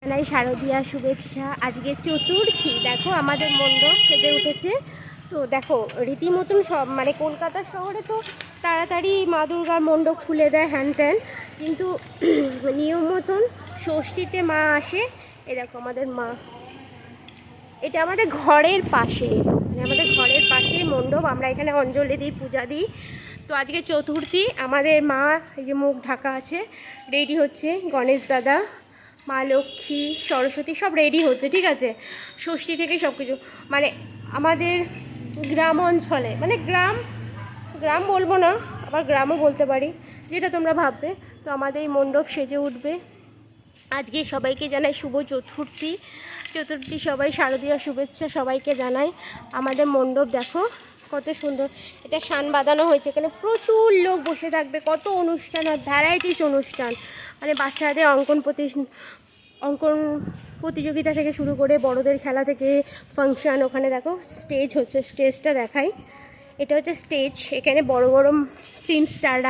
জানাই শারদীয়া শুভেচ্ছা। আজকে চতুর্থী, দেখো আমাদের মণ্ডপ সেজে উঠেছে। তো দেখো রীতিমতন সব মানে কলকাতা শহরে তো তাড়াতাড়ি মা দুর্গার মণ্ডপ খুলে দেয় হ্যান ত্যান, কিন্তু নিয়ম মতন ষষ্ঠীতে মা আসে। এরকম আমাদের মা, এটা আমাদের ঘরের পাশে, মানে আমাদের ঘরের পাশেই মণ্ডপ। আমরা এখানে অঞ্জলি দিই, পূজা দিই। তো আজকে চতুর্থী, আমাদের মা এই যে মুখ ঢাকা আছে, রেডি হচ্ছে। গণেশ দাদা, মা লক্ষ্মী, সরস্বতী সব রেডি হচ্ছে, ঠিক আছে। ষষ্ঠী থেকে সব কিছু মানে আমাদের গ্রাম অঞ্চলে, মানে গ্রাম গ্রাম বলবো না, আবার গ্রামও বলতে পারি, যেটা তোমরা ভাববে। তো আমাদের এই মণ্ডপ সেজে উঠবে আজকে। সবাইকে জানাই শুভ চতুর্থী। চতুর্থী সবাই শারদীয়া শুভেচ্ছা সবাইকে জানাই। আমাদের মণ্ডপ দেখো কত সুন্দর, এটা শান বাঁধানো হয়েছে। এখানে প্রচুর লোক বসে থাকবে, কত অনুষ্ঠান আর ভ্যারাইটিস অনুষ্ঠান, মানে বাচ্চাদের অঙ্কন প্রতিযোগিতা থেকে শুরু করে বড়দের খেলা থেকে ফাংশান। ওখানে দেখো স্টেজ হচ্ছে, স্টেজটা দেখাই। এটা হচ্ছে স্টেজ, এখানে বড় বড় ফিল্ম স্টাররা